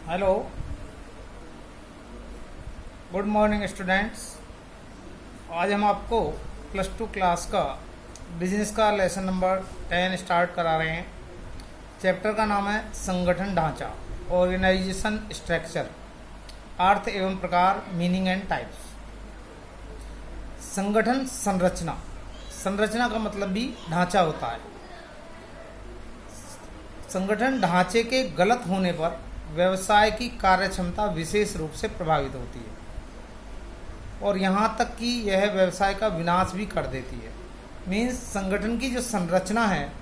Hello, good morning students. आज हम आपको +2 क्लास का बिजनेस का लेसन नंबर 10 स्टार्ट करा रहे हैं। चैप्टर का नाम है संगठन ढांचा, ऑर्गेनाइजेशन स्ट्रक्चर, अर्थ एवं प्रकार, मीनिंग एंड टाइप्स। संगठन संरचना, संरचना का मतलब भी ढांचा होता है। संगठन ढांचे के गलत होने पर व्यवसाय की कार्यक्षमता विशेष रूप से प्रभावित होती है और यहाँ तक कि यह व्यवसाय का विनाश भी कर देती है। मीन्स संगठन की जो संरचना है,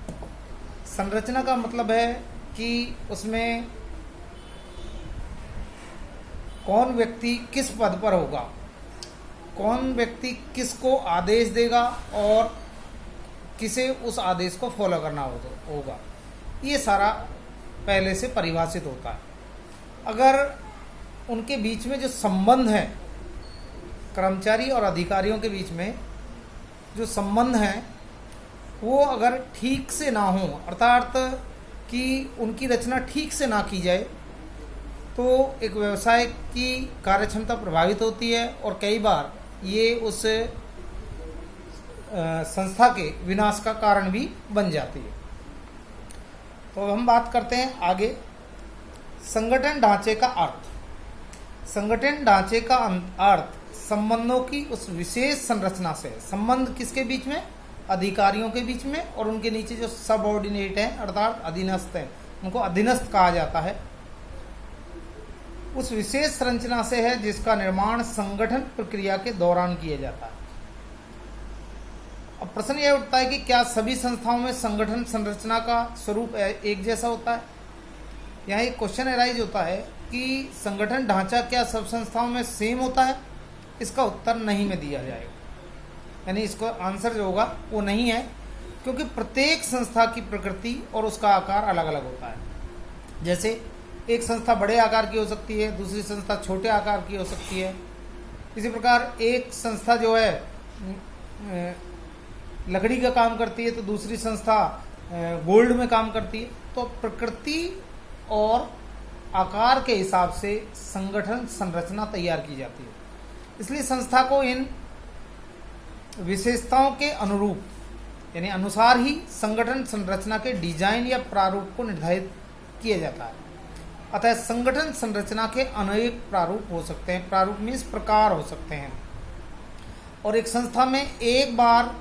संरचना का मतलब है कि उसमें कौन व्यक्ति किस पद पर होगा, कौन व्यक्ति किसको आदेश देगा और किसे उस आदेश को फॉलो करना होगा, ये सारा पहले से परिभाषित होता है। अगर उनके बीच में जो संबंध है, कर्मचारी और अधिकारियों के बीच में जो संबंध है वो अगर ठीक से ना हो, अर्थात कि उनकी रचना ठीक से ना की जाए, तो एक व्यवसाय की कार्यक्षमता प्रभावित होती है और कई बार ये उस संस्था के विनाश का कारण भी बन जाती है। तो हम बात करते हैं आगे संगठन ढांचे का अर्थ। संगठन ढांचे का अर्थ संबंधों की उस विशेष संरचना से, संबंध किसके बीच में? अधिकारियों के बीच में, और उनके नीचे जो सबऑर्डिनेट हैं अर्थात अधीनस्थ हैं, उनको अधीनस्थ कहा जाता है। उस विशेष संरचना से है जिसका निर्माण संगठन प्रक्रिया के दौरान किया जाता है। अब प्रश्न यह उठता है कि क्या सभी संस्थाओं में संगठन संरचना का स्वरूप एक जैसा होता है? यहाँ एक क्वेश्चन अराइज होता है कि संगठन ढांचा क्या सब संस्थाओं में सेम होता है? इसका उत्तर नहीं में दिया जाएगा, यानी इसका आंसर जो होगा वो नहीं है, क्योंकि प्रत्येक संस्था की प्रकृति और उसका आकार अलग अलग होता है। जैसे एक संस्था बड़े आकार की हो सकती है, दूसरी संस्था छोटे आकार की हो सकती है। इसी प्रकार एक संस्था जो है लकड़ी का काम करती है तो दूसरी संस्था गोल्ड में काम करती है। तो प्रकृति और आकार के हिसाब से संगठन संरचना तैयार की जाती है। इसलिए संस्था को इन विशेषताओं के अनुरूप यानी अनुसार ही संगठन संरचना के डिजाइन या प्रारूप को निर्धारित किया जाता है। अतः संगठन संरचना के अनेक प्रारूप हो सकते हैं। प्रारूप मीन्स प्रकार हो सकते हैं, और एक संस्था में एक बार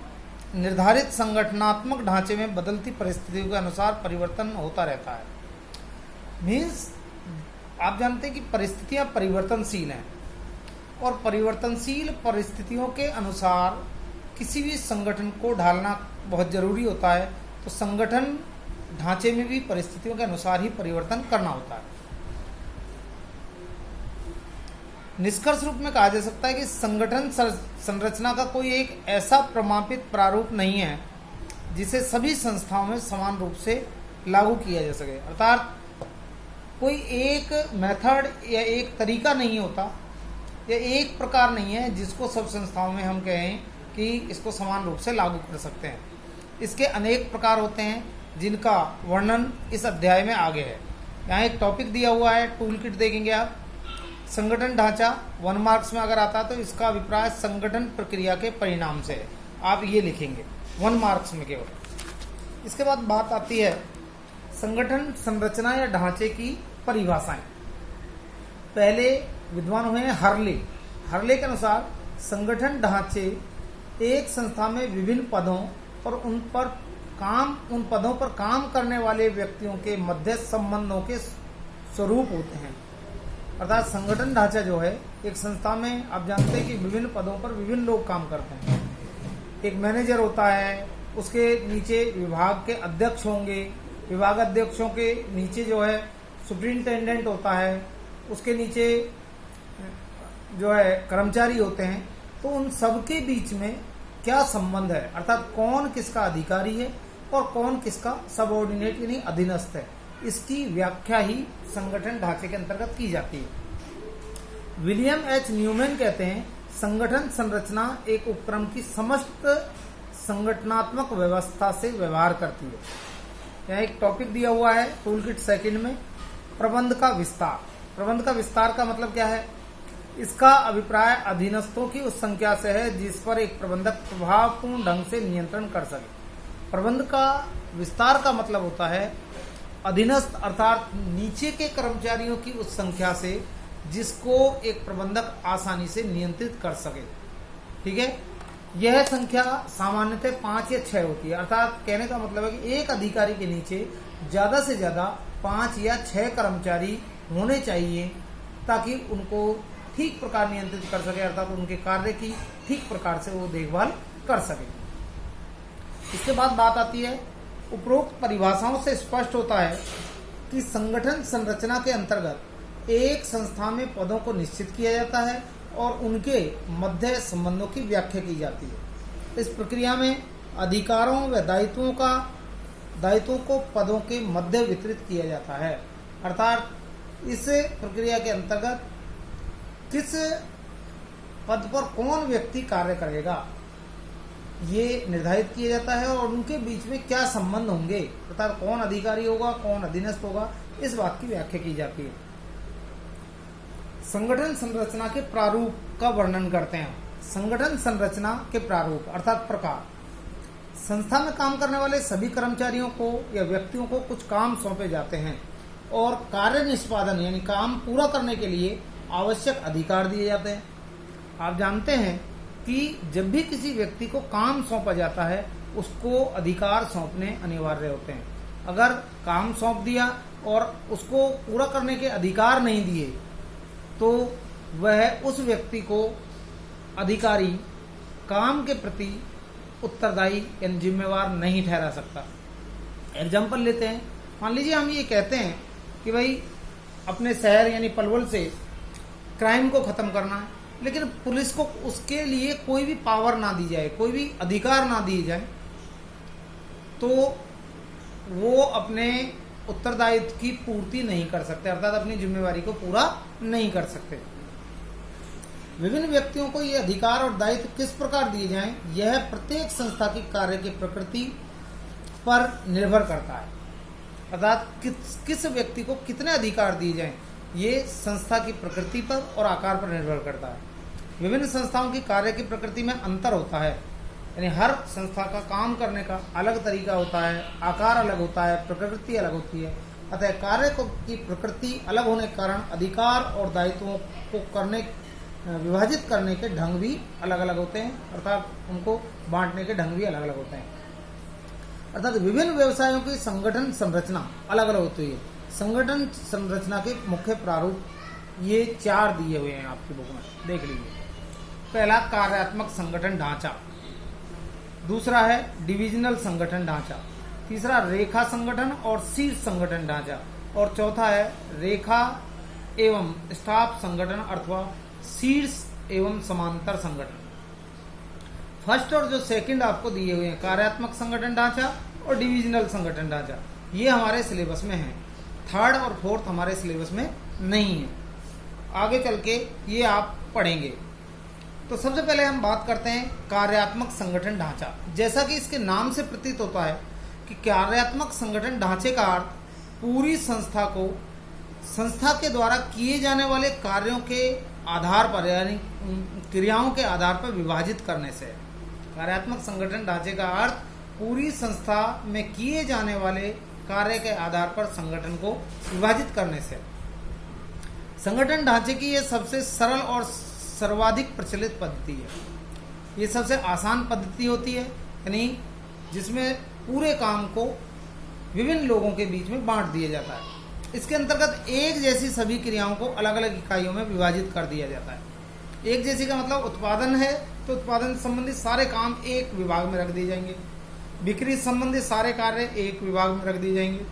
निर्धारित संगठनात्मक ढांचे में बदलती परिस्थितियों के अनुसार परिवर्तन होता रहता है। मीन्स आप जानते हैं कि परिस्थितियां परिवर्तनशील हैं और परिवर्तनशील परिस्थितियों के अनुसार किसी भी संगठन को ढालना बहुत जरूरी होता है। तो संगठन ढांचे में भी परिस्थितियों के अनुसार ही परिवर्तन करना होता है। निष्कर्ष रूप में कहा जा सकता है कि संगठन संरचना का कोई एक ऐसा प्रमाणित प्रारूप नहीं है जिसे सभी संस्थाओं में समान रूप से लागू किया जा सके। अर्थात कोई एक मेथड या एक तरीका नहीं होता या एक प्रकार नहीं है जिसको सब संस्थाओं में हम कहें कि इसको समान रूप से लागू कर सकते हैं। इसके अनेक प्रकार होते हैं जिनका वर्णन इस अध्याय में आगे है। यहाँ एक टॉपिक दिया हुआ है, टूल किट देखेंगे आप। संगठन ढांचा 1 मार्क्स में अगर आता है तो इसका अभिप्राय संगठन प्रक्रिया के परिणाम से है, आप ये लिखेंगे 1 मार्क्स में केवल। इसके बाद बात आती है संगठन संरचना या ढांचे की परिभाषाएं। पहले विद्वान हुए हैं हर्ले। हर्ले के अनुसार संगठन ढांचे एक संस्था में विभिन्न पदों और उन पदों पर काम करने वाले व्यक्तियों के मध्य संबंधों के स्वरूप होते हैं। अर्थात संगठन ढांचा जो है, एक संस्था में आप जानते हैं कि विभिन्न पदों पर विभिन्न लोग काम करते हैं। एक मैनेजर होता है, उसके नीचे विभाग के अध्यक्ष होंगे, विभाग अध्यक्षों के नीचे जो है सुपरिंटेंडेंट होता है, उसके नीचे जो है कर्मचारी होते हैं। तो उन सबके बीच में क्या संबंध है, अर्थात कौन किसका अधिकारी है और कौन किसका सबऑर्डिनेट यानी अधीनस्थ है, इसकी व्याख्या ही संगठन ढांचे के अंतर्गत की जाती है। विलियम एच न्यूमैन कहते हैं संगठन संरचना एक उपक्रम की समस्त संगठनात्मक व्यवस्था से व्यवहार करती है। यहाँ एक टॉपिक दिया हुआ है टूल किट सेकंड में, प्रबंध का विस्तार। प्रबंध का विस्तार का मतलब क्या है? इसका अभिप्राय अधीनस्थों की उस संख्या से है जिस पर एक प्रबंधक प्रभावपूर्ण ढंग से नियंत्रण कर सके। प्रबंध का विस्तार का मतलब होता है अधीनस्थ अर्थात नीचे के कर्मचारियों की उस संख्या से जिसको एक प्रबंधक आसानी से नियंत्रित कर सके। ठीक है, यह संख्या सामान्यतः 5 या 6 होती है। अर्थात कहने का मतलब है कि एक अधिकारी के नीचे ज्यादा से ज्यादा 5 या 6 कर्मचारी होने चाहिए ताकि उनको ठीक प्रकार नियंत्रित कर सके, अर्थात उनके कार्य की ठीक प्रकार से वो देखभाल कर सके। इसके बाद बात आती है, उपरोक्त परिभाषाओं से स्पष्ट होता है कि संगठन संरचना के अंतर्गत एक संस्था में पदों को निश्चित किया जाता है और उनके मध्य संबंधों की व्याख्या की जाती है। इस प्रक्रिया में अधिकारों व दायित्वों को पदों के मध्य वितरित किया जाता है। अर्थात इस प्रक्रिया के अंतर्गत किस पद पर कौन व्यक्ति कार्य करेगा ये निर्धारित किया जाता है और उनके बीच में क्या संबंध होंगे, अर्थात कौन अधिकारी होगा, कौन अधीनस्थ होगा, इस बात की व्याख्या की जाती है। संगठन संरचना के प्रारूप का वर्णन करते हैं। संगठन संरचना के प्रारूप अर्थात प्रकार। संस्था में काम करने वाले सभी कर्मचारियों को या व्यक्तियों को कुछ काम सौंपे जाते हैं और कार्य निष्पादन यानी काम पूरा करने के लिए आवश्यक अधिकार दिए जाते हैं। आप जानते हैं कि जब भी किसी व्यक्ति को काम सौंपा जाता है उसको अधिकार सौंपने अनिवार्य होते हैं। अगर काम सौंप दिया और उसको पूरा करने के अधिकार नहीं दिए तो वह उस व्यक्ति को अधिकारी काम के प्रति उत्तरदायी यानी जिम्मेवार नहीं ठहरा सकता। एग्जाम्पल लेते हैं, मान लीजिए हम ये कहते हैं कि भाई अपने शहर यानी पलवल से क्राइम को खत्म करना है, लेकिन पुलिस को उसके लिए कोई भी पावर ना दी जाए, कोई भी अधिकार ना दिए जाए, तो वो अपने उत्तरदायित्व की पूर्ति नहीं कर सकते, अर्थात अपनी जिम्मेवारी को पूरा नहीं कर सकते। विभिन्न व्यक्तियों को ये अधिकार और दायित्व किस प्रकार दिए जाएं, यह प्रत्येक संस्था की कार्य की प्रकृति पर निर्भर करता है। अर्थात किस व्यक्ति को कितने अधिकार दिए जाएं, ये संस्था की प्रकृति पर और आकार पर निर्भर करता है। विभिन्न संस्थाओं की कार्य की प्रकृति में अंतर होता है, यानी हर संस्था का काम करने का अलग तरीका होता है, आकार अलग होता है, प्रकृति अलग होती है। अतः कार्य की प्रकृति अलग होने के कारण अधिकार और दायित्वों को विभाजित करने के ढंग भी अलग अलग होते हैं, अर्थात उनको बांटने के ढंग भी अलग अलग होते हैं। अर्थात विभिन्न व्यवसायों की संगठन संरचना अलग अलग होती है। संगठन संरचना के मुख्य प्रारूप ये 4 दिए हुए हैं आपकी बुक में, देख लीजिए। पहला कार्यात्मक संगठन ढांचा, दूसरा है डिविजनल संगठन ढांचा, तीसरा रेखा संगठन और शीर्ष संगठन ढांचा, और चौथा है रेखा एवं स्टाफ संगठन अथवा शीर्ष एवं समांतर संगठन। फर्स्ट और जो सेकंड आपको दिए हुए हैं कार्यात्मक संगठन ढांचा और डिविजनल संगठन ढांचा, ये हमारे सिलेबस में है। थर्ड और फोर्थ हमारे सिलेबस में नहीं है, आगे चल के ये आप पढ़ेंगे। तो सबसे पहले हम बात करते हैं कार्यात्मक संगठन ढांचा। जैसा कि इसके नाम से प्रतीत होता है कि कार्यात्मक संगठन ढांचे का अर्थ पूरी संस्था को संस्था के द्वारा किए जाने वाले कार्यों के आधार पर यानी क्रियाओं के आधार पर विभाजित करने से। कार्यात्मक संगठन ढांचे का अर्थ पूरी संस्था में किए जाने वाले कार्य के आधार पर संगठन को विभाजित करने से। संगठन ढांचे की यह सबसे सरल और सर्वाधिक प्रचलित पद्धति है। ये सबसे आसान पद्धति होती है, यानी जिसमें पूरे काम को विभिन्न लोगों के बीच में बांट दिया जाता है। इसके अंतर्गत एक जैसी सभी क्रियाओं को अलग अलग इकाइयों में विभाजित कर दिया जाता है। एक जैसी का मतलब उत्पादन है तो उत्पादन संबंधी सारे काम एक विभाग में रख दिए जाएंगे, बिक्री संबंधी सारे कार्य एक विभाग में रख दिए जाएंगे,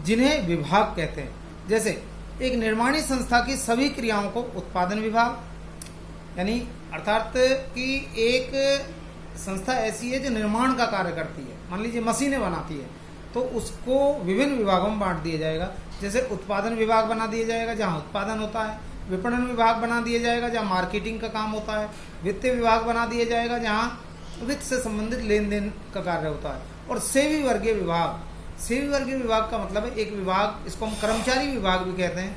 जिन्हें विभाग कहते हैं। जैसे एक निर्माणी संस्था की सभी क्रियाओं को उत्पादन विभाग, यानी अर्थात कि एक संस्था ऐसी है जो निर्माण का कार्य करती है, मान लीजिए मशीनें बनाती है, तो उसको विभिन्न विभागों में बांट दिया जाएगा। जैसे उत्पादन विभाग बना दिया जाएगा जहां उत्पादन होता है, विपणन विभाग बना दिया जाएगा जहां मार्केटिंग का काम होता है, वित्तीय विभाग बना दिया जाएगा जहां वित्त से संबंधित लेन देन का कार्य होता है, और सेवी वर्गीय विभाग सेवी वर्गीय विभाग का मतलब है एक विभाग, इसको हम कर्मचारी विभाग भी कहते हैं।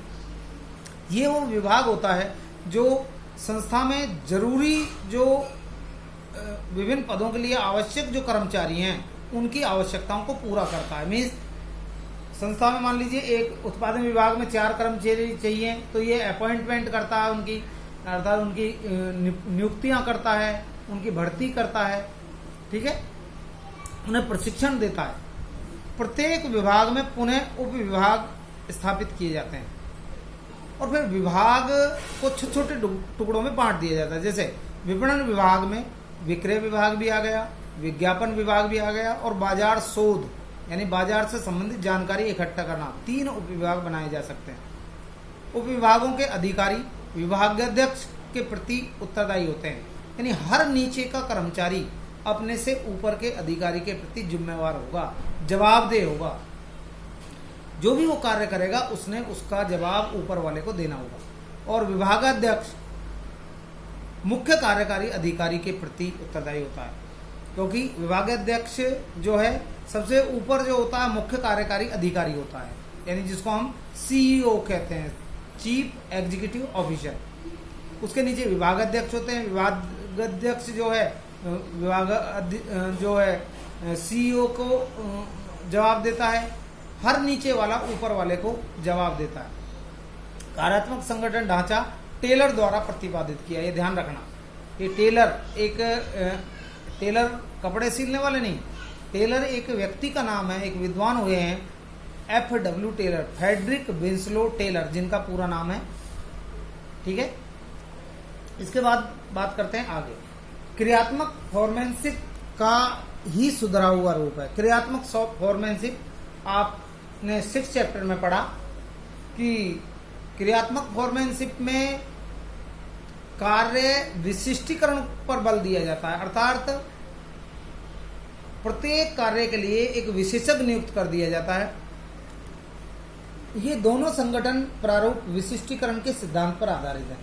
ये वो विभाग होता है जो संस्था में जरूरी जो विभिन्न पदों के लिए आवश्यक जो कर्मचारी हैं उनकी आवश्यकताओं को पूरा करता है। मीन्स संस्था में मान लीजिए एक उत्पादन विभाग में 4 कर्मचारी चाहिए, तो ये अपॉइंटमेंट करता है उनकी, अर्थात उनकी नियुक्तियां करता है, उनकी भर्ती करता है, ठीक है, उन्हें प्रशिक्षण देता है। प्रत्येक विभाग में पुनः उप विभाग स्थापित किए जाते हैं और फिर विभाग को छोटे छोटे टुकड़ों में बांट दिया जाता है। जैसे विपणन विभाग में विक्रय विभाग भी आ गया, विज्ञापन विभाग भी आ गया और बाजार शोध यानी बाजार से संबंधित जानकारी इकट्ठा करना, 3 उप विभाग बनाए जा सकते हैं। उप विभागों के अधिकारी विभागाध्यक्ष के प्रति उत्तरदायी होते हैं, यानी हर नीचे का कर्मचारी अपने से ऊपर के अधिकारी के प्रति जिम्मेवार होगा, जवाबदेह होगा। जो भी वो कार्य करेगा उसने उसका जवाब ऊपर वाले को देना होगा। और विभागाध्यक्ष मुख्य कार्यकारी अधिकारी के प्रति उत्तरदायी होता है, क्योंकि विभागाध्यक्ष जो है सबसे ऊपर जो होता है मुख्य कार्यकारी अधिकारी होता है, यानी जिसको हम सीईओ कहते हैं, चीफ एग्जीक्यूटिव ऑफिसर। उसके नीचे विभागाध्यक्ष होते हैं। विभागाध्यक्ष जो है जो है सीईओ को जवाब देता है, हर नीचे वाला ऊपर वाले को जवाब देता है। कार्यात्मक संगठन ढांचा टेलर द्वारा प्रतिपादित किया, ये ध्यान रखना। ये टेलर कपड़े सिलने वाले नहीं, टेलर एक व्यक्ति का नाम है, एक विद्वान हुए हैं FW Taylor, Frederick Winslow Taylor जिनका पूरा नाम है, ठीक है। इसके बाद बात करते हैं आगे। क्रियात्मक फॉर्मेंशिप का ही सुधरा हुआ रूप है। क्रियात्मक फॉर्मेंशिप आपने 6th चैप्टर में पढ़ा कि क्रियात्मक फॉर्मेंशिप में कार्य विशिष्टीकरण पर बल दिया जाता है, अर्थात प्रत्येक कार्य के लिए एक विशेषज्ञ नियुक्त कर दिया जाता है। ये दोनों संगठन प्रारूप विशिष्टीकरण के सिद्धांत पर आधारित है।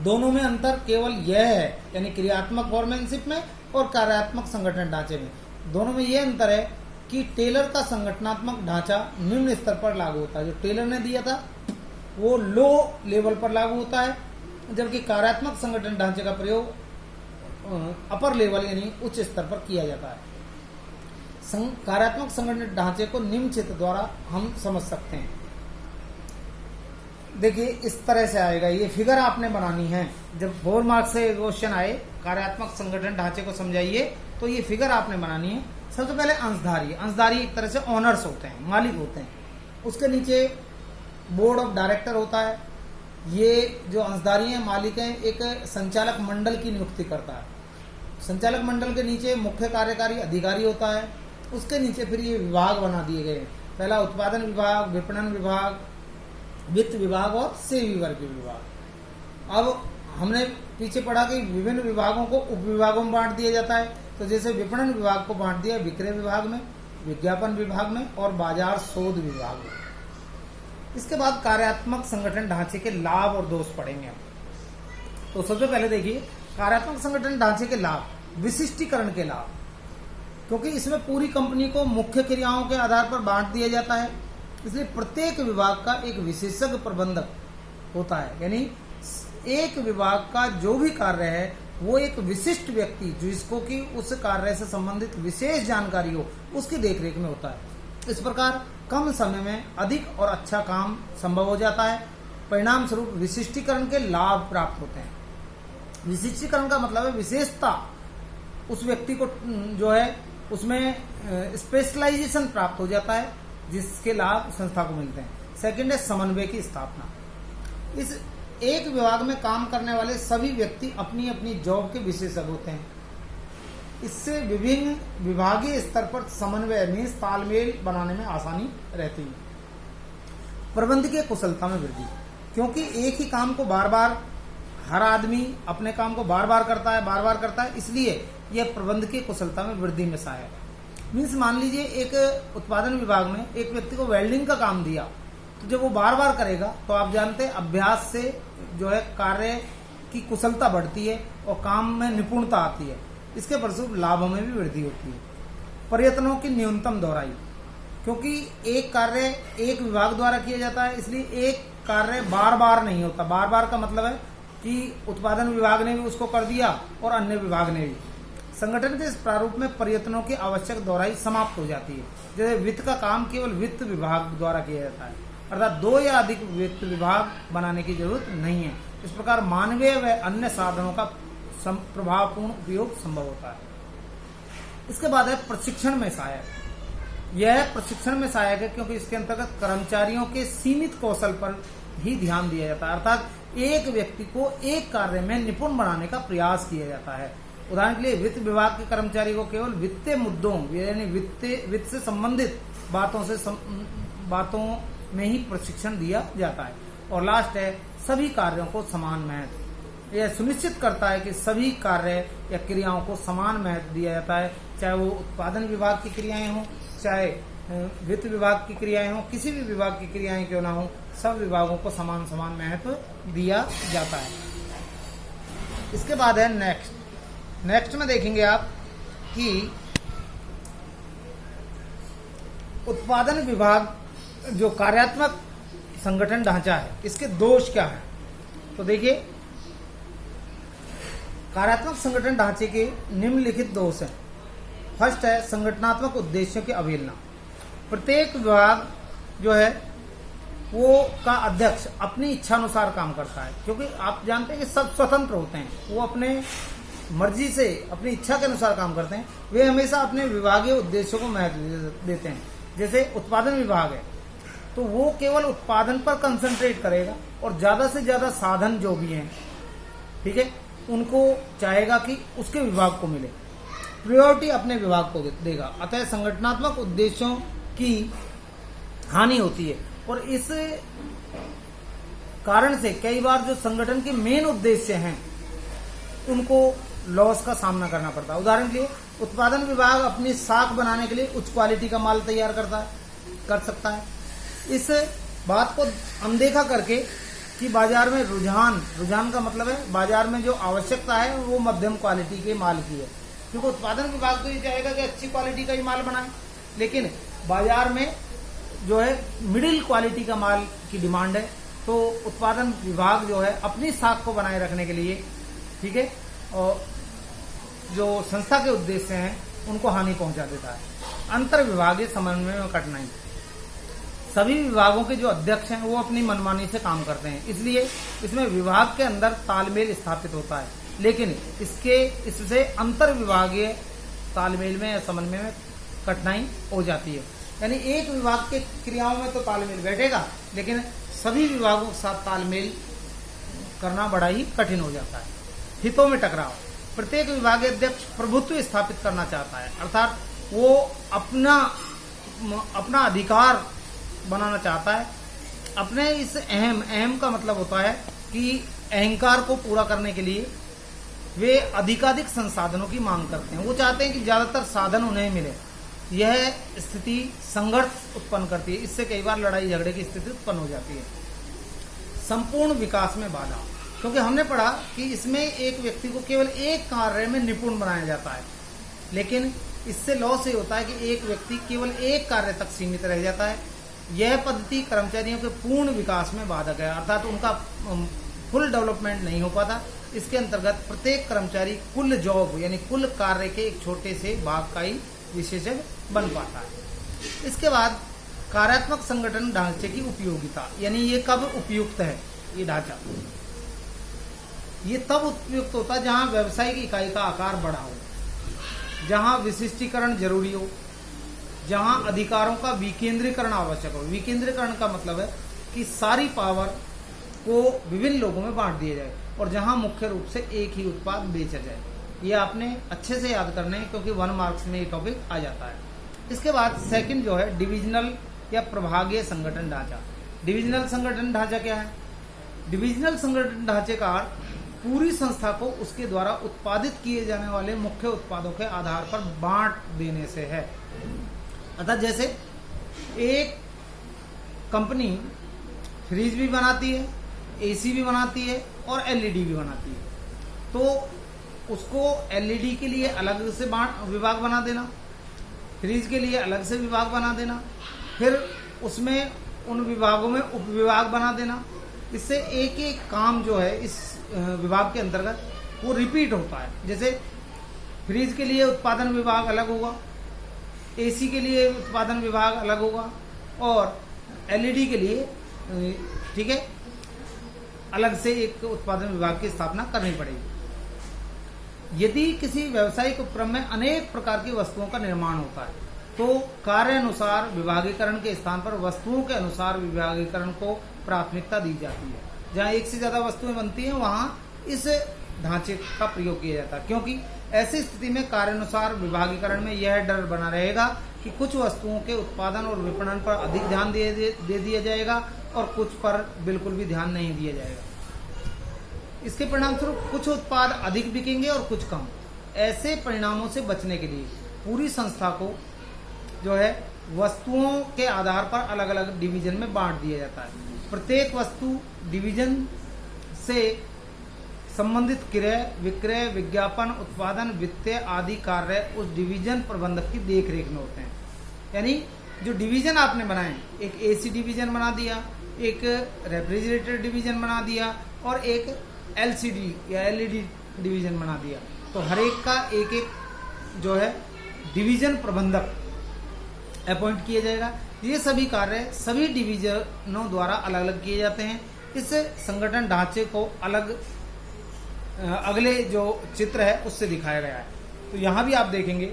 दोनों में अंतर केवल यह है, यानी क्रियात्मक फॉर्मेंशिप में और कार्यात्मक संगठन ढांचे में, दोनों में यह अंतर है कि टेलर का संगठनात्मक ढांचा निम्न स्तर पर लागू होता है, जो टेलर ने दिया था वो लो लेवल पर लागू होता है, जबकि कार्यात्मक संगठन ढांचे का प्रयोग अपर लेवल यानी उच्च स्तर पर किया जाता है। कार्यात्मक संगठन ढांचे को निम्न क्षेत्र द्वारा हम समझ सकते हैं। देखिए इस तरह से आएगा, ये फिगर आपने बनानी है। जब 4 मार्क्स से क्वेश्चन आए कार्यात्मक संगठन ढांचे को समझाइए, तो ये फिगर आपने बनानी है। सबसे पहले अंशधारी, अंशधारी एक तरह से ऑनर्स होते हैं, मालिक होते हैं। उसके नीचे बोर्ड ऑफ डायरेक्टर होता है। ये जो अंशधारी हैं, मालिक हैं, एक संचालक मंडल की नियुक्ति करता है। संचालक मंडल के नीचे मुख्य कार्यकारी अधिकारी होता है। उसके नीचे फिर ये विभाग बना दिए गए हैं। पहला उत्पादन विभाग, विपणन विभाग, वित्त विभाग और सेवी वर्गीय विभाग। अब हमने पीछे पढ़ा कि विभिन्न विभागों को उप विभागों में बांट दिया जाता है। तो जैसे विपणन विभाग को बांट दिया विक्रय विभाग में, विज्ञापन विभाग में और बाजार शोध विभाग में। इसके बाद कार्यात्मक संगठन ढांचे के लाभ और दोष पढ़ेंगे हम। तो सबसे पहले देखिए कार्यात्मक संगठन ढांचे के लाभ, विशिष्टीकरण के लाभ, क्योंकि इसमें पूरी कंपनी को मुख्य क्रियाओं के आधार पर बांट दिया जाता है, इसलिए प्रत्येक विभाग का एक विशेषज्ञ प्रबंधक होता है। यानी एक विभाग का जो भी कार्य है वो एक विशिष्ट व्यक्ति जिसको कि उस कार्य से संबंधित विशेष जानकारी हो उसकी देखरेख में होता है। इस प्रकार कम समय में अधिक और अच्छा काम संभव हो जाता है। परिणाम स्वरूप विशिष्टीकरण के लाभ प्राप्त होते हैं। विशिष्टीकरण का मतलब है विशेषता, उस व्यक्ति को जो है उसमें स्पेशलाइजेशन प्राप्त हो जाता है, जिसके लाभ संस्था को मिलते हैं। सेकंड है समन्वय की स्थापना। इस एक विभाग में काम करने वाले सभी व्यक्ति अपनी अपनी जॉब के विशेषज्ञ होते हैं। इससे विभिन्न विभागीय स्तर पर समन्वय मीन्स तालमेल बनाने में आसानी रहती है। प्रबंधकीय कुशलता में वृद्धि, क्योंकि एक ही काम को बार बार हर आदमी अपने काम को बार बार करता है, इसलिए यह प्रबंधकीय कुशलता में वृद्धि में सहायक है। मीन्स मान लीजिए एक उत्पादन विभाग में एक व्यक्ति को वेल्डिंग का काम दिया, तो जब वो बार बार करेगा तो आप जानते हैं अभ्यास से जो है कार्य की कुशलता बढ़ती है और काम में निपुणता आती है। इसके फलस्वरूप लाभों में भी वृद्धि होती है। प्रयत्नों की न्यूनतम दोहराई, क्योंकि एक कार्य एक विभाग द्वारा किया जाता है, इसलिए एक कार्य बार बार नहीं होता। बार बार का मतलब है कि उत्पादन विभाग ने भी उसको कर दिया और अन्य विभाग ने भी। संगठन के इस प्रारूप में प्रयत्नों की आवश्यक दोहराई समाप्त हो जाती है। जैसे वित्त का काम केवल वित्त विभाग द्वारा किया जाता है, अर्थात 2 या अधिक वित्त विभाग बनाने की जरूरत नहीं है। इस प्रकार मानवीय व अन्य साधनों का प्रभावपूर्ण उपयोग संभव होता है। इसके बाद है प्रशिक्षण में सहायक। यह प्रशिक्षण में सहायक है क्योंकि इसके अंतर्गत कर्मचारियों के सीमित कौशल पर ही ध्यान दिया जाता है, अर्थात एक व्यक्ति को एक कार्य में निपुण बनाने का प्रयास किया जाता है। उदाहरण के लिए वित्त विभाग के कर्मचारी को केवल वित्तीय मुद्दों यानी वित्त से संबंधित बातों में ही प्रशिक्षण दिया जाता है। और लास्ट है सभी कार्यों को समान महत्व। यह सुनिश्चित करता है कि सभी कार्य या क्रियाओं को समान महत्व दिया जाता है, चाहे वो उत्पादन विभाग की क्रियाएं हों, चाहे वित्त विभाग की क्रियाएं हों, किसी भी विभाग की क्रियाएं क्यों ना हो, सब विभागों को समान समान महत्व दिया जाता है। इसके बाद है नेक्स्ट में देखेंगे आप कि उत्पादन विभाग जो कार्यात्मक संगठन ढांचा है, इसके दोष क्या है। तो देखिए, कार्यात्मक संगठन ढांचे के निम्नलिखित दोष हैं। फर्स्ट है संगठनात्मक उद्देश्यों की अवहेलना। प्रत्येक विभाग जो है वो का अध्यक्ष अपनी इच्छा अनुसार काम करता है, क्योंकि आप जानते हैं कि सब स्वतंत्र होते हैं, वो अपने मर्जी से अपनी इच्छा के अनुसार काम करते हैं। वे हमेशा अपने विभागीय उद्देश्यों को महत्व देते हैं। जैसे उत्पादन विभाग है तो वो केवल उत्पादन पर कंसंट्रेट करेगा और ज्यादा से ज्यादा साधन जो भी हैं, ठीक है, उनको चाहेगा कि उसके विभाग को मिले, प्रायोरिटी अपने विभाग को देगा। अतः संगठनात्मक उद्देश्यों की हानि होती है और इस कारण से कई बार जो संगठन के मेन उद्देश्य हैं उनको लॉस का सामना करना पड़ता है। उदाहरण के लिए उत्पादन विभाग अपनी साख बनाने के लिए उच्च क्वालिटी का माल तैयार कर सकता है। इस बात को अनदेखा करके कि बाजार में रुझान का मतलब है बाजार में जो आवश्यकता है वो मध्यम क्वालिटी के माल की है, क्योंकि उत्पादन विभाग तो ये चाहेगा कि अच्छी क्वालिटी का ही माल बनाए, लेकिन बाजार में जो है मिडिल क्वालिटी का माल की डिमांड है। तो उत्पादन विभाग जो है अपनी साख को बनाए रखने के लिए, ठीक है, और जो संस्था के उद्देश्य हैं उनको हानि पहुंचा देता है। अंतर विभागीय समन्वय में कठिनाई। सभी विभागों के जो अध्यक्ष हैं वो अपनी मनमानी से काम करते हैं, इसलिए इसमें विभाग के अंदर तालमेल स्थापित होता है, लेकिन इससे अंतर विभागीय तालमेल में या समन्वय में कठिनाई हो जाती है। यानी एक विभाग के क्रियाओं में तो तालमेल बैठेगा, लेकिन सभी विभागों के साथ तालमेल करना बड़ा ही कठिन हो जाता है। हितों में टकराव। प्रत्येक विभागीय अध्यक्ष प्रभुत्व स्थापित करना चाहता है, अर्थात वो अपना अधिकार बनाना चाहता है। अपने इस अहम का मतलब होता है कि अहंकार को पूरा करने के लिए वे अधिकाधिक संसाधनों की मांग करते हैं। वो चाहते हैं कि ज्यादातर साधन उन्हें मिले। यह स्थिति संघर्ष उत्पन्न करती है, इससे कई बार लड़ाई झगड़े की स्थिति उत्पन्न हो जाती है। संपूर्ण विकास में बाधा, क्योंकि हमने पढ़ा कि इसमें एक व्यक्ति को केवल एक कार्य में निपुण बनाया जाता है, लेकिन इससे लॉस ये होता है कि एक व्यक्ति केवल एक कार्य तक सीमित रह जाता है। यह पद्धति कर्मचारियों के पूर्ण विकास में बाधक है, अर्थात उनका फुल डेवलपमेंट नहीं हो पाता। इसके अंतर्गत प्रत्येक कर्मचारी कुल जॉब यानी कुल कार्य के एक छोटे से भाग का ही विशेषज्ञ बन पाता है। इसके बाद कार्यात्मक संगठन ढांचे की उपयोगिता, यानी ये कब उपयुक्त है ये ढांचा। ये तब उपयुक्त होता है जहां व्यवसायिक इकाई का आकार बड़ा हो, जहां विशिष्टीकरण जरूरी हो, जहां अधिकारों का विकेंद्रीकरण आवश्यक हो। विकेंद्रीकरण का मतलब है कि सारी पावर को विभिन्न लोगों में बांट दिया जाए और जहां मुख्य रूप से एक ही उत्पाद बेचा जाए। ये आपने अच्छे से याद करने हैं, क्योंकि 1 मार्क्स में ये टॉपिक आ जाता है। इसके बाद सेकंड जो है डिविजनल या प्रभागीय संगठन ढांचा। डिविजनल संगठन ढांचा क्या है? डिविजनल संगठन ढांचे का पूरी संस्था को उसके द्वारा उत्पादित किए जाने वाले मुख्य उत्पादों के आधार पर बांट देने से है। अर्थात जैसे एक कंपनी फ्रिज भी बनाती है, एसी भी बनाती है और एलईडी भी बनाती है, तो उसको एलईडी के लिए अलग से विभाग बना देना, फ्रीज के लिए अलग से विभाग बना देना, फिर उसमें उन विभागों में उप विभाग बना देना। इससे एक एक काम जो है इस विभाग के अंतर्गत वो रिपीट होता है। जैसे फ्रीज के लिए उत्पादन विभाग अलग होगा, एसी के लिए उत्पादन विभाग अलग होगा, और एलईडी के लिए ठीक है अलग से एक उत्पादन विभाग की स्थापना करनी पड़ेगी। यदि किसी व्यावसायिक उपक्रम में अनेक प्रकार की वस्तुओं का निर्माण होता है तो कार्य अनुसार विभागीकरण के स्थान पर वस्तुओं के अनुसार विभागीकरण को प्राथमिकता दी जाती है। जहाँ एक से ज्यादा वस्तुएं बनती हैं वहां इस ढांचे का प्रयोग किया जाता है, क्योंकि ऐसी स्थिति में कार्य अनुसार विभागीकरण में यह डर बना रहेगा कि कुछ वस्तुओं के उत्पादन और विपणन पर अधिक ध्यान दे दिया जाएगा और कुछ पर बिल्कुल भी ध्यान नहीं दिया जाएगा। इसके परिणाम स्वरूप कुछ उत्पाद अधिक बिकेंगे और कुछ कम। ऐसे परिणामों से बचने के लिए पूरी संस्था को जो है वस्तुओं के आधार पर अलग अलग डिवीजन में बांट दिया जाता है। प्रत्येक वस्तु डिवीजन से संबंधित क्रय, विक्रय, विज्ञापन, उत्पादन, वित्तीय आदि कार्य उस डिवीजन प्रबंधक की देखरेख में होते हैं। यानी जो डिवीजन आपने बनाए, एक एसी डिवीजन बना दिया, एक रेफ्रिजरेटर डिवीजन बना दिया और एक एलसीडी या एलईडी डिवीजन बना दिया, तो हर एक का एक एक जो है डिवीजन प्रबंधक अपॉइंट किया जाएगा। ये सभी कार्य सभी डिवीजनों द्वारा अलग अलग किए जाते हैं। इस संगठन ढांचे को अलग अगले जो चित्र है उससे दिखाया गया है। तो यहाँ भी आप देखेंगे,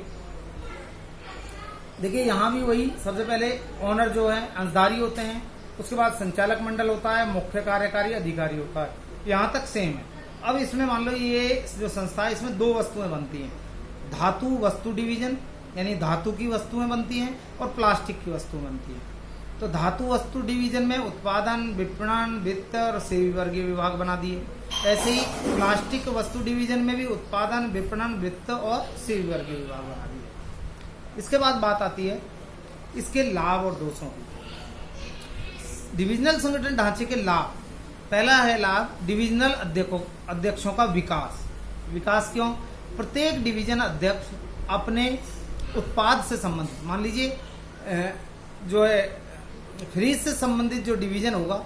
देखिए यहाँ भी वही सबसे पहले ओनर जो है अंशधारी होते हैं, उसके बाद संचालक मंडल होता है, मुख्य कार्यकारी अधिकारी होता है, यहाँ तक सेम है। अब इसमें मान लो ये जो संस्था है इसमें दो वस्तुएं बनती हैं, धातु वस्तु डिवीजन यानी धातु की वस्तुएं बनती हैं और प्लास्टिक की वस्तुएं बनती हैं। तो धातु वस्तु डिवीजन में उत्पादन, विपणन, वित्त और सेवा वर्गीय विभाग बना दिए। ऐसे ही प्लास्टिक वस्तु डिवीजन में भी उत्पादन, विपणन, वित्त और सेवा वर्गीय विभाग बना दिए। इसके बाद बात आती है इसके लाभ और दोषों की। डिविजनल संगठन ढांचे के लाभ, पहला है लाभ डिविजनल अध्यक्षों का विकास। विकास क्यों? प्रत्येक डिवीजन अध्यक्ष अपने उत्पाद से संबंधित, मान लीजिए जो है फ्रीज से संबंधित जो डिवीजन होगा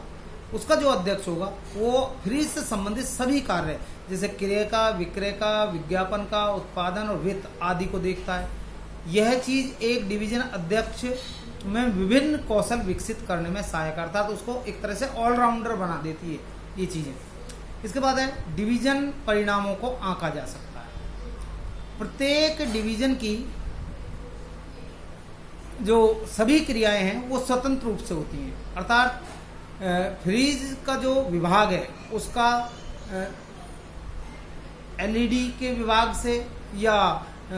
उसका जो अध्यक्ष होगा वो फ्रीज से संबंधित सभी कार्य जैसे क्रय का, विक्रय का, विज्ञापन का, उत्पादन और वित्त आदि को देखता है। यह चीज एक डिवीजन अध्यक्ष में विभिन्न कौशल विकसित करने में सहायक करता है, तो उसको एक तरह से ऑलराउंडर बना देती है ये चीजें। इसके बाद है डिवीजन परिणामों को आंका जा सकता है। प्रत्येक डिवीजन की जो सभी क्रियाएं हैं वो स्वतंत्र रूप से होती हैं, अर्थात फ्रीज का जो विभाग है उसका एलईडी के विभाग से या